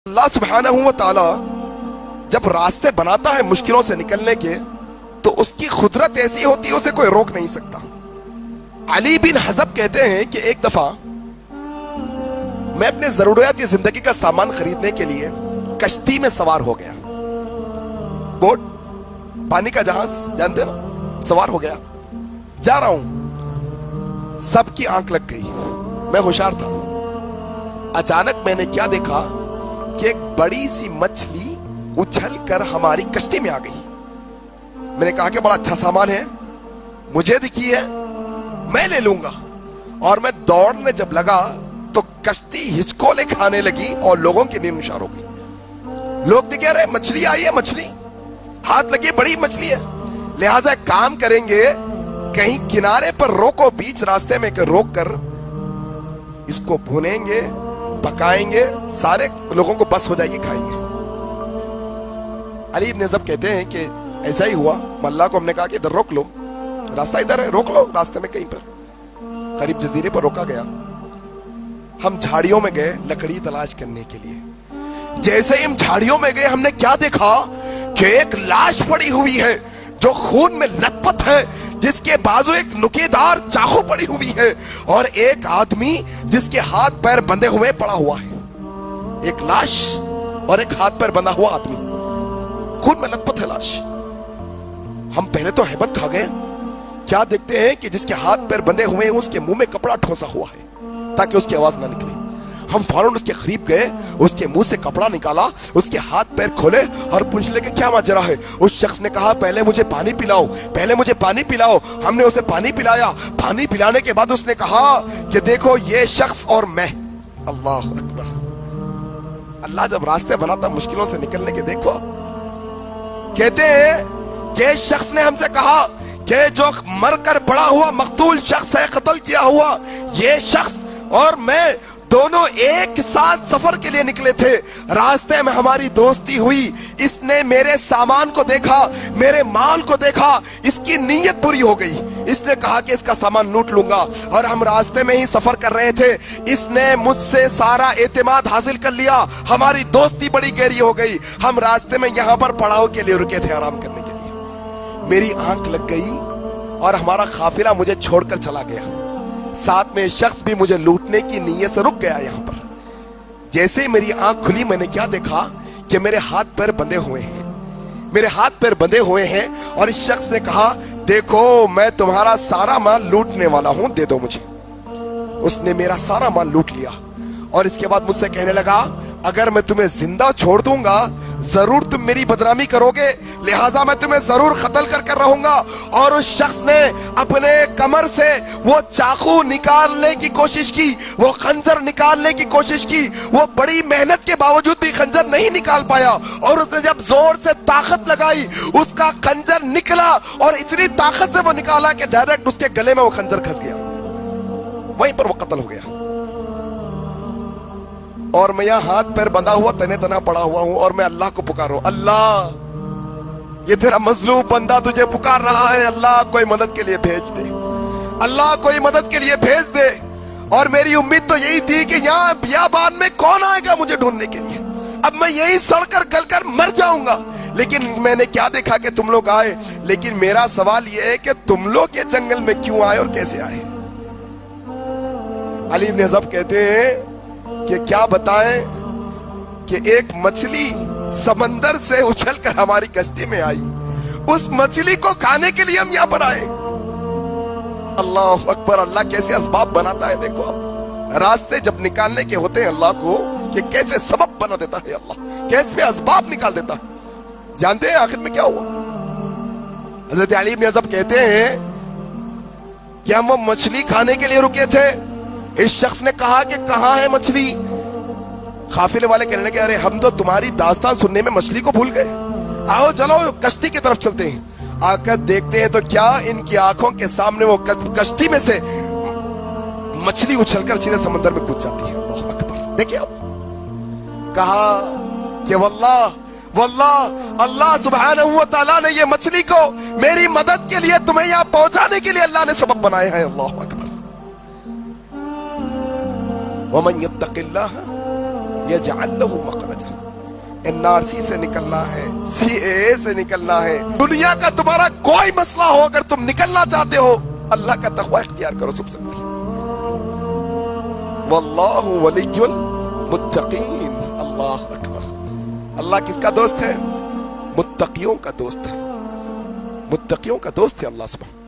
اللہ سبحانہ و تعالی جب راستے بناتا ہے مشکلوں سے نکلنے کے تو اس کی قدرت ایسی ہوتی ہے اسے کوئی روک نہیں سکتا۔ علی بن حزب کہتے ہیں کہ ایک دفعہ میں اپنے ضروریات زندگی کا سامان خریدنے کے لیے کشتی میں سوار ہو گیا، بوٹ، پانی کا جہاز جانتے نا، سوار ہو گیا، جا رہا ہوں، سب کی آنکھ لگ گئی، میں ہوشیار تھا۔ اچانک میں نے کیا دیکھا کہ ایک بڑی سی مچھلی اچھل کر ہماری کشتی میں آ گئی۔ میں نے کہا کہ بڑا اچھا سامان ہے، مجھے دکھی ہے، میں لے لوں گا، اور میں دوڑنے جب لگا تو کشتی ہچکولے کھانے لگی اور لوگوں کی نیند نشار ہو گئی۔ لوگ دیکھ رہے مچھلی آئی ہے، مچھلی ہاتھ لگی، بڑی مچھلی ہے، لہٰذا ایک کام کریں گے، کہیں کنارے پر روکو، بیچ راستے میں روک کر اس کو بھونیں گے، پکائیں گے، سارے لوگوں کو بس ہو جائے گی، کھائیں گے۔ علی بن حزب کہتے ہیں کہ ایسا ہی ہوا، اللہ کو ہم نے کہا کہ ادھر روک لو، راستہ ادھر ہے، روک لو، راستے میں کہیں پر قریب جزیرے پر روکا گیا۔ ہم جھاڑیوں میں گئے لکڑی تلاش کرنے کے لیے۔ جیسے ہی ہم جھاڑیوں میں گئے، ہم نے کیا دیکھا کہ ایک لاش پڑی ہوئی ہے جو خون میں لت پت ہے، جس کے بازو ایک نوکیدار چاقو پڑی ہوئی ہے، اور ایک آدمی جس کے ہاتھ پیر بندھے ہوئے پڑا ہوا ہے۔ ایک لاش اور ایک ہاتھ پیر بندھا ہوا آدمی، خون میں لت پت ہے لاش۔ ہم پہلے تو ہیبت کھا گئے، کیا دیکھتے ہیں کہ جس کے ہاتھ پیر بندھے ہوئے ہیں اس کے منہ میں کپڑا ٹھونسا ہوا ہے تاکہ اس کی آواز نہ نکلے۔ ہم فوراً اس کے قریب گئے، اس کے منہ سے کپڑا نکالا، اس کے ہاتھ پیر کھولے اور پوچھ لے کہ کیا ماجرا ہے۔ اس شخص نے کہا پہلے مجھے پانی پلاؤ، پہلے مجھے پانی پلاؤ۔ ہم نے اسے پانی پلایا، پانی پلانے کے بعد اس نے کہا کہ دیکھو یہ شخص اور میں۔ اللہ اکبر! اللہ جب راستے بناتا مشکلوں سے نکلنے کے، دیکھو کہتے ہیں کہ اس شخص نے ہم سے کہا کہ جو مر کر پڑا ہوا مقتول شخص ہے، قتل کیا ہوا، یہ شخص اور میں دونوں ایک ساتھ سفر کے لیے نکلے تھے، راستے میں ہماری دوستی ہوئی، اس نے میرے سامان کو دیکھا، میرے مال کو دیکھا، اس کی نیت پوری ہو گئی، اس نے کہا کہ اس کا سامان لوٹ لوں گا، اور ہم راستے میں ہی سفر کر رہے تھے، اس نے مجھ سے سارا اعتماد حاصل کر لیا، ہماری دوستی بڑی گہری ہو گئی۔ ہم راستے میں یہاں پر پڑاؤ کے لیے رکے تھے، آرام کرنے کے لیے، میری آنکھ لگ گئی اور ہمارا قافلہ مجھے چھوڑ کر چلا گیا، ساتھ میں شخص بھی مجھے لوٹنے کی نیت سے رک گیا یہاں پر۔ جیسے میری آنکھ کھلی، میں نے کیا دیکھا کہ میرے ہاتھ پیر بندھے ہوئے ہیں، میرے ہاتھ پیر بندھے ہوئے ہیں، اور اس شخص نے کہا دیکھو میں تمہارا سارا مال لوٹنے والا ہوں، دے دو مجھے۔ اس نے میرا سارا مال لوٹ لیا، اور اس کے بعد مجھ سے کہنے لگا اگر میں تمہیں زندہ چھوڑ دوں گا ضرور تم میری بدنامی کرو گے، لہٰذا میں تمہیں ضرور قتل کر کر رہوں گا۔ اور اس شخص نے اپنے کمر سے وہ چاقو نکالنے کی کوشش کی، وہ خنجر نکالنے کی کوشش کی، وہ بڑی محنت کے باوجود بھی خنجر نہیں نکال پایا، اور اس نے جب زور سے طاقت لگائی اس کا خنجر نکلا، اور اتنی طاقت سے وہ نکالا کہ ڈائریکٹ اس کے گلے میں وہ خنجر پھنس گیا، وہیں پر وہ قتل ہو گیا۔ اور میں یہاں ہاتھ پیر بندھا ہوا تنے تنا پڑا ہوا ہوں، اور میں اللہ کو پکاروں، اللہ یہ تیرا مظلوم بندہ تجھے پکار رہا ہے، اللہ کوئی مدد کے لیے بھیج دے، اللہ کوئی مدد کے لیے بھیج دے۔ اور میری امید تو یہی تھی کہ یہاں بیابان میں کون آئے گا مجھے ڈھونڈنے کے لیے، اب میں یہی سڑ کر گل کر مر جاؤں گا، لیکن میں نے کیا دیکھا کہ تم لوگ آئے۔ لیکن میرا سوال یہ ہے کہ تم لوگ یہ جنگل میں کیوں آئے اور کیسے آئے؟ علی بن حزب کہتے ہیں کہ کیا بتائیں کہ ایک مچھلی سمندر سے اچھل کر ہماری کشتی میں آئی، اس مچھلی کو کھانے کے لیے ہم یہاں پر آئے۔ اللہ اکبر! اللہ کیسے اسباب بناتا ہے، دیکھو اب راستے جب نکالنے کے ہوتے ہیں اللہ کو کہ کیسے سبب بنا دیتا ہے، اللہ کیسے اسباب نکال دیتا ہے۔ جانتے ہیں آخر میں کیا ہوا؟ حضرت علی بن حزب کہتے ہیں کہ ہم وہ مچھلی کھانے کے لیے رکے تھے، اس شخص نے کہا کہ کہاں ہے مچھلی؟ قافلے والے کہنے لگے ارے ہم تو تمہاری داستان سننے میں مچھلی کو بھول گئے، آؤ چلو کشتی کی طرف چلتے ہیں۔ آ کر دیکھتے ہیں تو کیا ان کی آنکھوں کے سامنے وہ کشتی میں سے مچھلی اچھل کر سیدھے سمندر میں کود جاتی ہے۔ اللہ اکبر! دیکھیں اب کہا کہ واللہ اللہ سبحانہ و تعالیٰ نے یہ مچھلی کو میری مدد کے لیے تمہیں یہاں پہنچانے کے لیے اللہ نے سبب بنایا ہے۔ اللہ اکبر! وَمَن يَتَّقِ اللَّهَ يَجْعَلْ لَهُ مَخْرَجًا۔ NRC سے نکلنا ہے, CAA سے نکلنا ہے, دنیا کا تمہارا کوئی مسئلہ ہو, اگر تم نکلنا چاہتے ہو اللہ کا تقوی اختیار کرو سب سے پہلے. واللہ ولی المتقین. اللہ اکبر. اللہ کس کا دوست ہے؟ متقیوں کا دوست ہے. متقیوں کا دوست ہے اللہ سبحانہ.